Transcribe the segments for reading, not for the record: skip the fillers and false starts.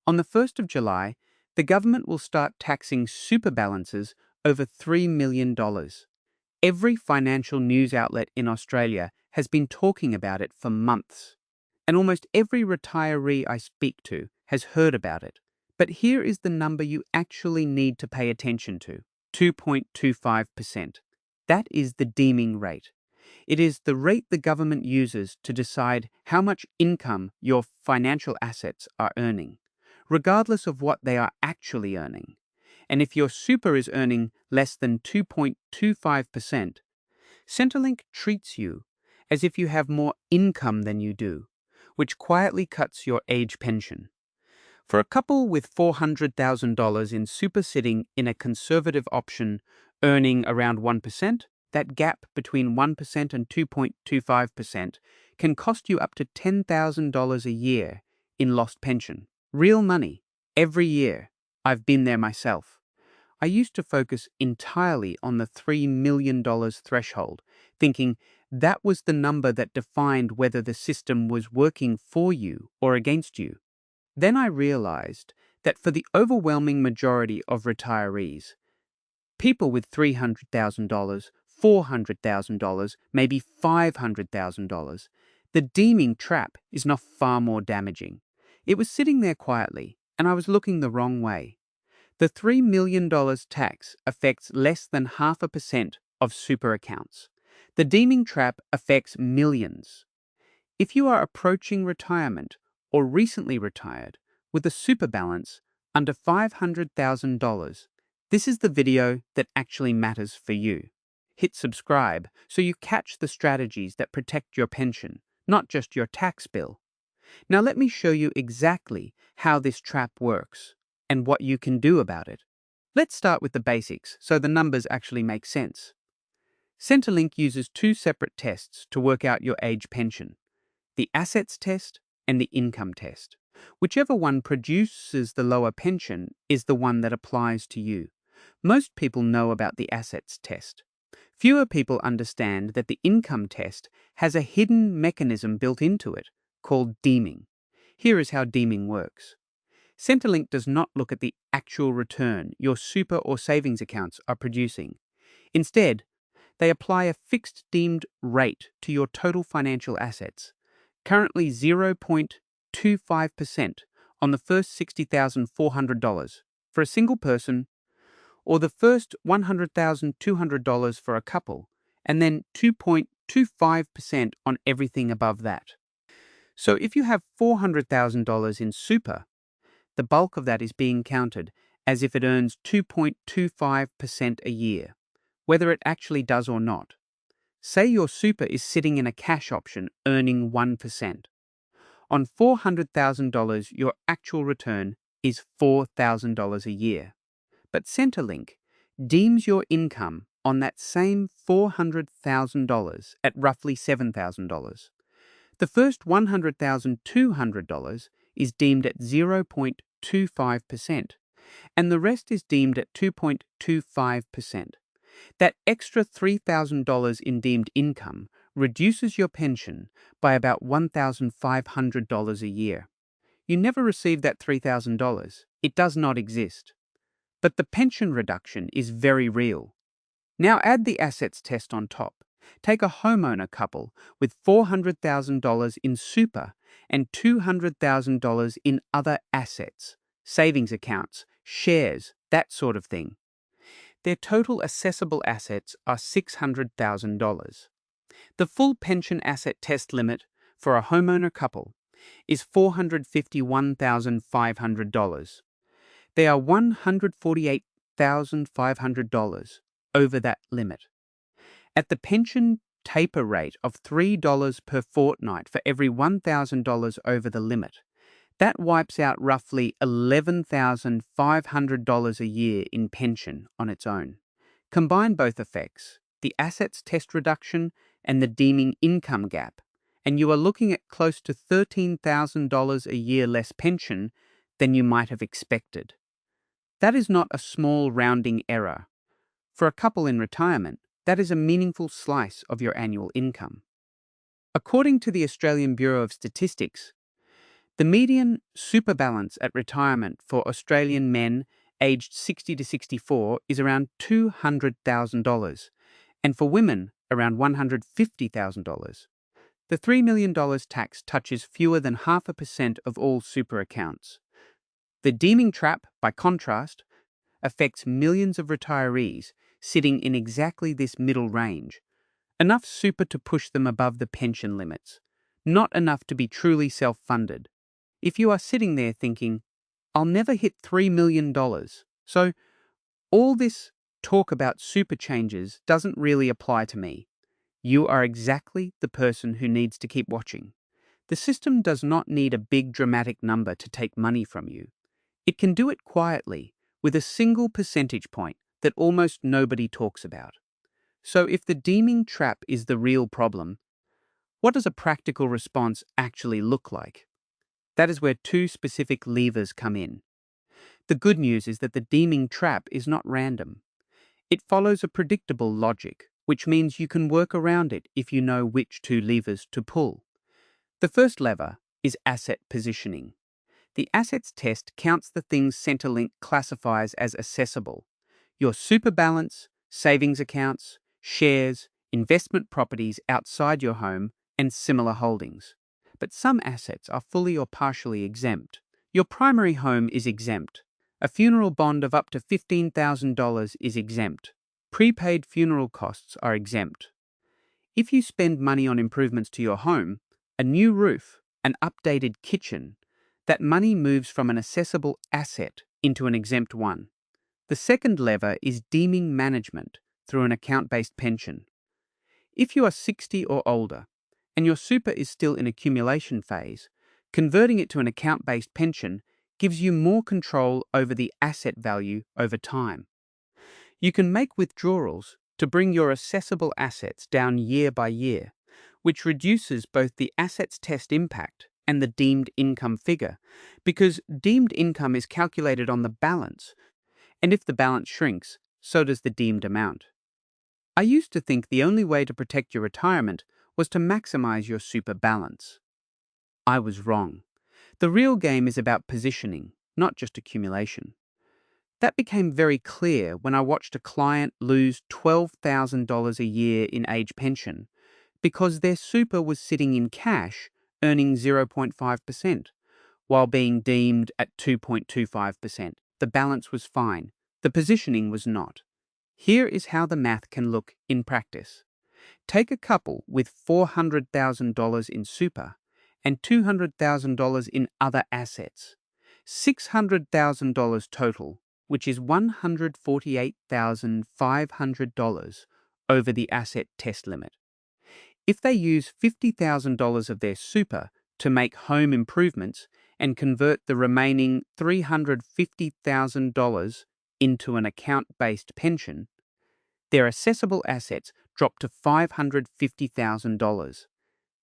On the 1st of July, the government will start taxing super balances over $3 million. Every financial news outlet in Australia has been talking about it for months, and almost every retiree I speak to has heard about it. But here is the number you actually need to pay attention to: 2.25%. That is the deeming rate. It is the rate the government uses to decide how much income your financial assets are earning, regardless of what they are actually earning. And if your super is earning less than 2.25%, Centrelink treats you as if you have more income than you do, which quietly cuts your age pension. For a couple with $400,000 in super sitting in a conservative option earning around 1%, that gap between 1% and 2.25% can cost you up to $10,000 a year in lost pension. Real money, every year. I've been there myself. I used to focus entirely on the $3 million threshold, thinking that was the number that defined whether the system was working for you or against you. Then I realized that for the overwhelming majority of retirees, people with $300,000, $400,000, maybe $500,000, the deeming trap is not far more damaging. It was sitting there quietly, and I was looking the wrong way. The $3 million tax affects less than 0.5% of super accounts. The deeming trap affects millions. If you are approaching retirement or recently retired with a super balance under $500,000, this is the video that actually matters for you. Hit subscribe so you catch the strategies that protect your pension, not just your tax bill. Now let me show you exactly how this trap works and what you can do about it. Let's start with the basics so the numbers actually make sense. Centrelink uses two separate tests to work out your age pension: the assets test and the income test. Whichever one produces the lower pension is the one that applies to you. Most people know about the assets test. Fewer people understand that the income test has a hidden mechanism built into it called deeming. Here is how deeming works. Centrelink does not look at the actual return your super or savings accounts are producing. Instead, they apply a fixed deemed rate to your total financial assets, currently 0.25% on the first $60,400 for a single person, or the first $100,200 for a couple, and then 2.25% on everything above that. So if you have $400,000 in super, the bulk of that is being counted as if it earns 2.25% a year, whether it actually does or not. Say your super is sitting in a cash option earning 1%. On $400,000, your actual return is $4,000 a year. But Centrelink deems your income on that same $400,000 at roughly $7,000. The first $100,200 is deemed at 0.25%, and the rest is deemed at 2.25%. That extra $3,000 in deemed income reduces your pension by about $1,500 a year. You never receive that $3,000. It does not exist. But the pension reduction is very real. Now add the assets test on top. Take a homeowner couple with $400,000 in super and $200,000 in other assets, savings accounts, shares, that sort of thing. Their total assessable assets are $600,000. The full pension asset test limit for a homeowner couple is $451,500. They are $148,500 over that limit. At the pension taper rate of $3 per fortnight for every $1,000 over the limit, that wipes out roughly $11,500 a year in pension on its own. Combine both effects, the assets test reduction and the deeming income gap, and you are looking at close to $13,000 a year less pension than you might have expected. That is not a small rounding error. For a couple in retirement, that is a meaningful slice of your annual income. According to the Australian Bureau of Statistics, The median super balance at retirement for Australian men aged 60 to 64 is around $200,000, and for women, around $150,000. The $3 million tax touches fewer than 0.5% of all super accounts. The Deeming trap, by contrast, affects millions of retirees sitting in exactly this middle range. Enough super to push them above the pension limits, not enough to be truly self-funded. If you are sitting there thinking, I'll never hit $3 million, so all this talk about super changes doesn't really apply to me, you are exactly the person who needs to keep watching. The system does not need a big dramatic number to take money from you. It can do it quietly, with a single percentage point that almost nobody talks about. So if the deeming trap is the real problem, what does a practical response actually look like? That is where two specific levers come in. The good news is that the deeming trap is not random. It follows a predictable logic, which means you can work around it if you know which two levers to pull. The first lever is asset positioning. The assets test counts the things Centrelink classifies as assessable: your super balance, savings accounts, shares, investment properties outside your home, and similar holdings. But some assets are fully or partially exempt. Your primary home is exempt. A funeral bond of up to $15,000 is exempt. Prepaid funeral costs are exempt. If you spend money on improvements to your home, a new roof, an updated kitchen, that money moves from an assessable asset into an exempt one. The second lever is deeming management through an account-based pension. If you are 60 or older and your super is still in accumulation phase, converting it to an account-based pension gives you more control over the asset value over time. You can make withdrawals to bring your assessable assets down year by year, which reduces both the assets test impact and the deemed income figure, because deemed income is calculated on the balance, and if the balance shrinks, so does the deemed amount. I used to think the only way to protect your retirement was to maximize your super balance. I was wrong. The real game is about positioning, not just accumulation. That became very clear when I watched a client lose $12,000 a year in age pension because their super was sitting in cash earning 0.5%, while being deemed at 2.25%. The balance was fine. The positioning was not. Here is how the math can look in practice. Take a couple with $400,000 in super and $200,000 in other assets. $600,000 total, which is $148,500 over the asset test limit. If they use $50,000 of their super to make home improvements and convert the remaining $350,000 into an account-based pension, their assessable assets drop to $550,000.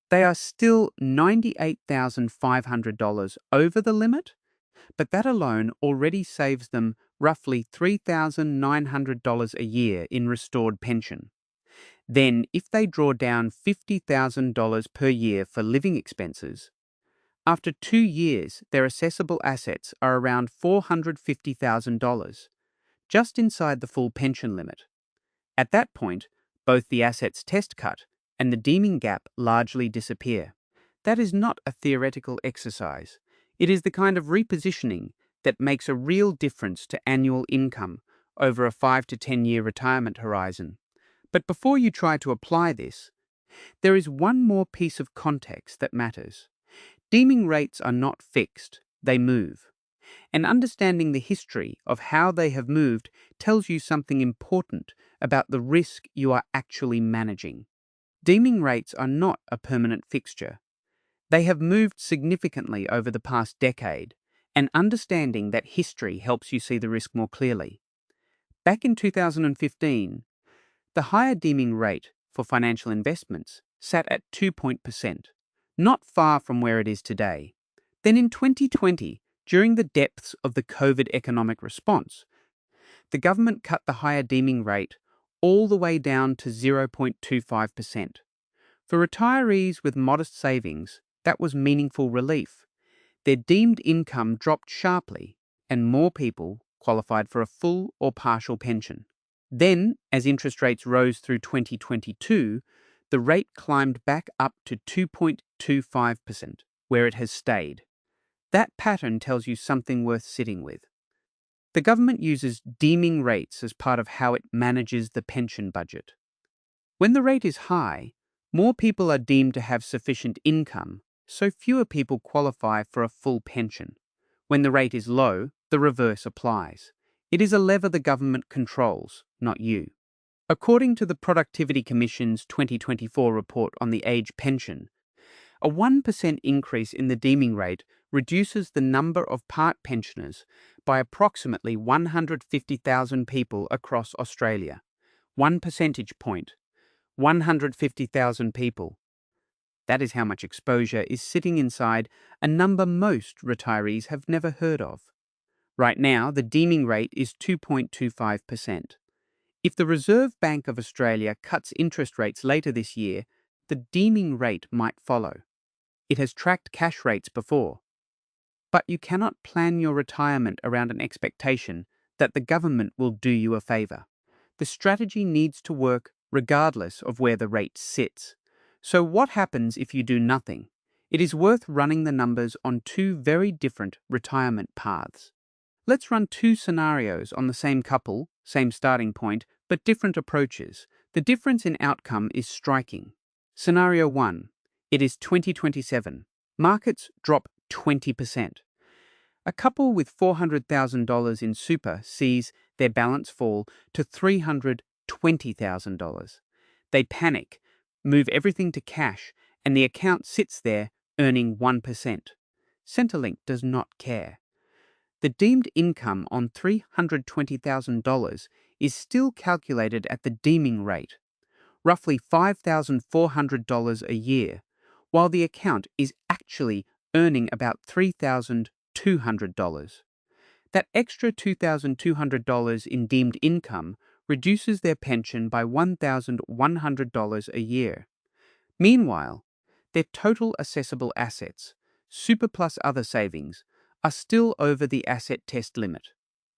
They are still $98,500 over the limit, but that alone already saves them roughly $3,900 a year in restored pension. Then, if they draw down $50,000 per year for living expenses, after 2 years, their assessable assets are around $450,000, just inside the full pension limit. At that point, both the assets test cut and the deeming gap largely disappear. That is not a theoretical exercise. It is the kind of repositioning that makes a real difference to annual income over a 5 to 10 year retirement horizon. But before you try to apply this, there is one more piece of context that matters. Deeming rates are not fixed, they move. And understanding the history of how they have moved tells you something important about the risk you are actually managing. Deeming rates are not a permanent fixture. They have moved significantly over the past decade, and understanding that history helps you see the risk more clearly. Back in 2015, the higher deeming rate for financial investments sat at 2%, not far from where it is today. Then in 2020, during the depths of the COVID economic response, the government cut the higher deeming rate all the way down to 0.25%. For retirees with modest savings, that was meaningful relief. their deemed income dropped sharply and more people qualified for a full or partial pension. Then, as interest rates rose through 2022, the rate climbed back up to 2.25%, where it has stayed. That pattern tells you something worth sitting with. The government uses deeming rates as part of how it manages the pension budget. When the rate is high, more people are deemed to have sufficient income, so fewer people qualify for a full pension. When the rate is low, the reverse applies. It is a lever the government controls, not you. According to the Productivity Commission's 2024 report on the age pension, a 1% increase in the deeming rate reduces the number of part pensioners by approximately 150,000 people across Australia. 1 percentage point. 150,000 people. That is how much exposure is sitting inside a number most retirees have never heard of. Right now, the deeming rate is 2.25%. If the Reserve Bank of Australia cuts interest rates later this year, the deeming rate might follow. It has tracked cash rates before. But you cannot plan your retirement around an expectation that the government will do you a favour. The strategy needs to work regardless of where the rate sits. So what happens if you do nothing? It is worth running the numbers on two very different retirement paths. Let's run two scenarios on the same couple, same starting point, but different approaches. The difference in outcome is striking. Scenario 1. It is 2027. Markets drop 20%. A couple with $400,000 in super sees their balance fall to $320,000. They panic, move everything to cash, and the account sits there earning 1%. Centrelink does not care. The deemed income on $320,000 is still calculated at the deeming rate, roughly $5,400 a year, while the account is actually earning about $3,200. That extra $2,200 in deemed income reduces their pension by $1,100 a year. Meanwhile, their total assessable assets, super plus other savings, are still over the asset test limit.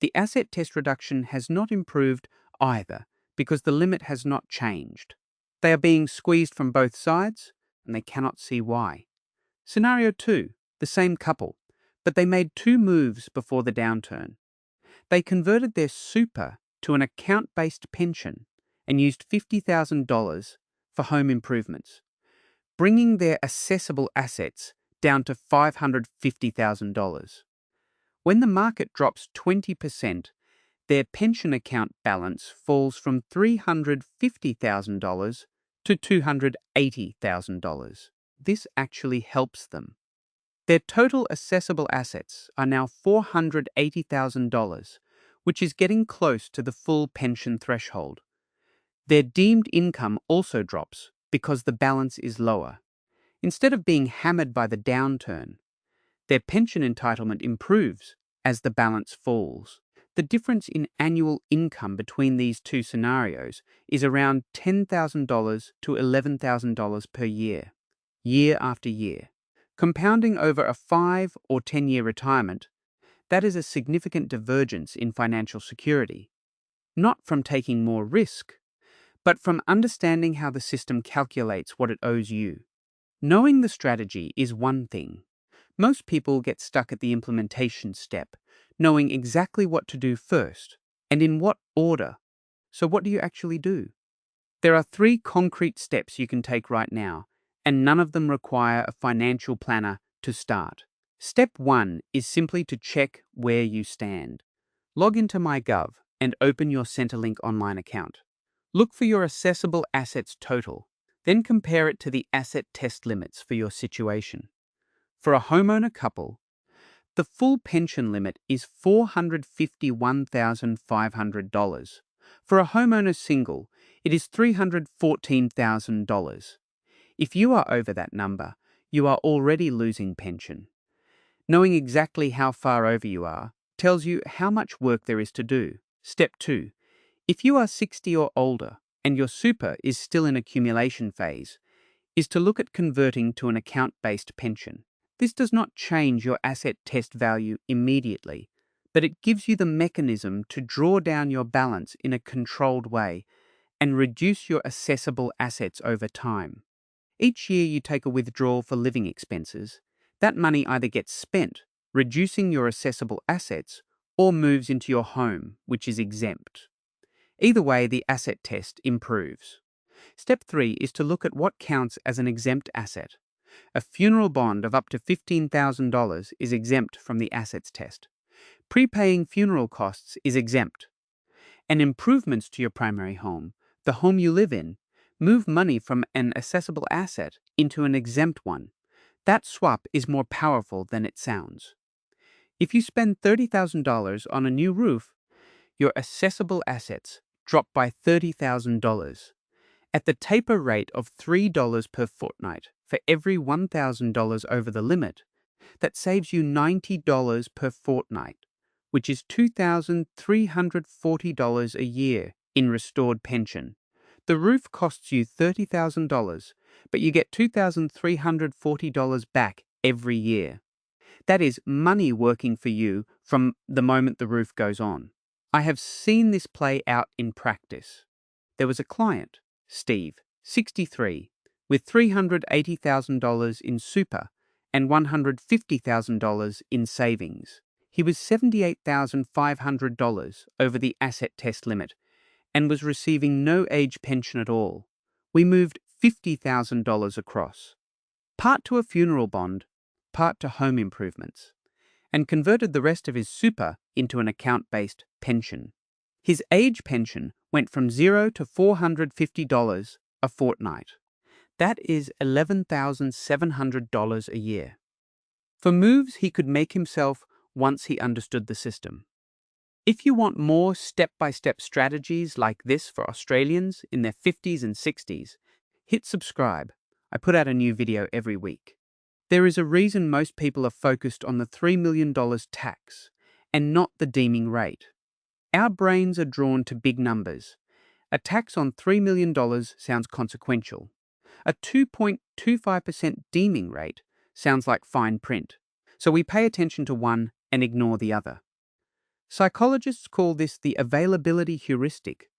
The asset test reduction has not improved either because the limit has not changed. They are being squeezed from both sides, and they cannot see why. Scenario 2, the same couple, but they made two moves before the downturn. They converted their super to an account-based pension and used $50,000 for home improvements, bringing their assessable assets down to $550,000. When the market drops 20%, their pension account balance falls from $350,000 to $280,000. This actually helps them. Their total assessable assets are now $480,000, which is getting close to the full pension threshold. Their deemed income also drops because the balance is lower. Instead of being hammered by the downturn, their pension entitlement improves as the balance falls. The difference in annual income between these two scenarios is around $10,000 to $11,000 per year, year after year. Compounding over a 5 or 10-year retirement, that is a significant divergence in financial security, not from taking more risk, but from understanding how the system calculates what it owes you. Knowing the strategy is one thing. Most people get stuck at the implementation step, knowing exactly what to do first and in what order. So what do you actually do? There are 3 concrete steps you can take right now, and none of them require a financial planner to start. Step 1 is simply to check where you stand. Log into MyGov and open your Centrelink online account. Look for your assessable assets total, then compare it to the asset test limits for your situation. For a homeowner couple, the full pension limit is $451,500. For a homeowner single, it is $314,000. If you are over that number, you are already losing pension. Knowing exactly how far over you are tells you how much work there is to do. Step 2. If you are 60 or older and your super is still in accumulation phase, is to look at converting to an account-based pension. This does not change your asset test value immediately, but it gives you the mechanism to draw down your balance in a controlled way and reduce your assessable assets over time. Each year you take a withdrawal for living expenses. That money either gets spent, reducing your assessable assets, or moves into your home, which is exempt. Either way, the asset test improves. Step 3 is to look at what counts as an exempt asset. A funeral bond of up to $15,000 is exempt from the assets test. Prepaying funeral costs is exempt. And improvements to your primary home, the home you live in, move money from an assessable asset into an exempt one. That swap is more powerful than it sounds. If you spend $30,000 on a new roof, your assessable assets drop by $30,000. At the taper rate of $3 per fortnight for every $1,000 over the limit, that saves you $90 per fortnight, which is $2,340 a year in restored pension. The roof costs you $30,000, but you get $2,340 back every year. That is money working for you from the moment the roof goes on. I have seen this play out in practice. There was a client, Steve, 63, with $380,000 in super and $150,000 in savings. He was $78,500 over the asset test limit and was receiving no age pension at all. We moved $50,000 across, part to a funeral bond, part to home improvements, and converted the rest of his super into an account-based pension. His age pension went from $0 to $450 a fortnight. That is $11,700 a year. For moves he could make himself once he understood the system. If you want more step-by-step strategies like this for Australians in their 50s and 60s, hit subscribe. I put out a new video every week. There is a reason most people are focused on the $3 million tax and not the deeming rate. Our brains are drawn to big numbers. A tax on $3 million sounds consequential. A 2.25% deeming rate sounds like fine print. So we pay attention to one and ignore the other. Psychologists call this the availability heuristic.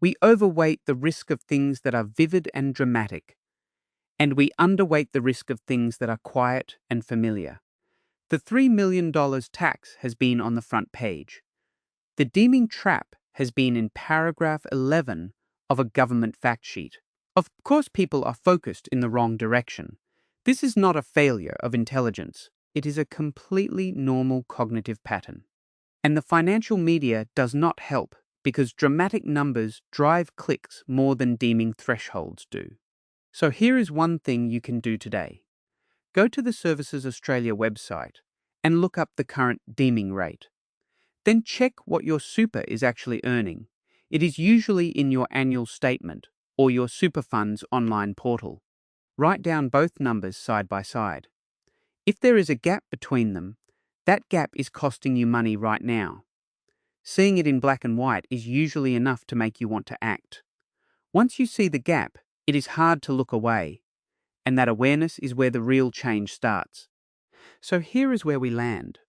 We overweight the risk of things that are vivid and dramatic, and we underweight the risk of things that are quiet and familiar. The $3 million tax has been on the front page. The deeming trap has been in paragraph 11 of a government fact sheet. Of course, people are focused in the wrong direction. This is not a failure of intelligence. It is a completely normal cognitive pattern. And the financial media does not help because dramatic numbers drive clicks more than deeming thresholds do. So here is one thing you can do today. Go to the Services Australia website and look up the current deeming rate. Then check what your super is actually earning. It is usually in your annual statement or your super fund's online portal. Write down both numbers side by side. If there is a gap between them, that gap is costing you money right now. Seeing it in black and white is usually enough to make you want to act. Once you see the gap, it is hard to look away, and that awareness is where the real change starts. So here is where we land.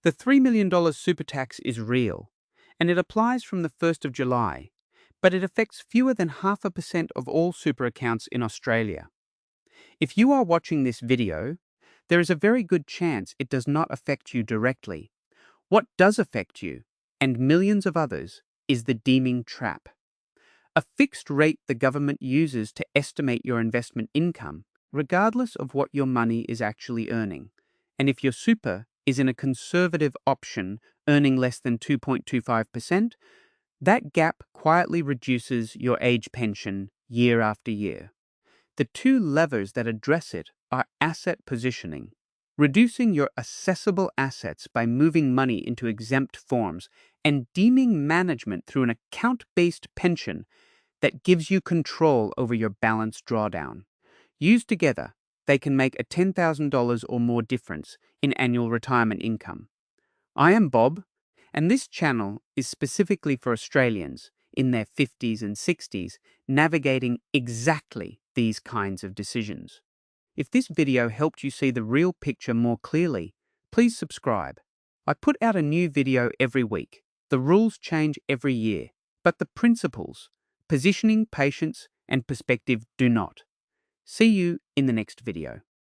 The $3 million super tax is real, and it applies from the 1st of July, but it affects fewer than 0.5% of all super accounts in Australia. If you are watching this video, there is a very good chance it does not affect you directly. What does affect you, and millions of others, is the deeming trap. A fixed rate the government uses to estimate your investment income, regardless of what your money is actually earning. And if your super is in a conservative option earning less than 2.25%, that gap quietly reduces your age pension year after year. The two levers that address it are asset positioning, reducing your assessable assets by moving money into exempt forms, and deeming management through an account-based pension that gives you control over your balance drawdown. Used together, they can make a $10,000 or more difference in annual retirement income. I am Bob, and this channel is specifically for Australians in their 50s and 60s navigating exactly these kinds of decisions. If this video helped you see the real picture more clearly, please subscribe. I put out a new video every week. The rules change every year, but the principles, positioning, patience, and perspective do not. See you in the next video.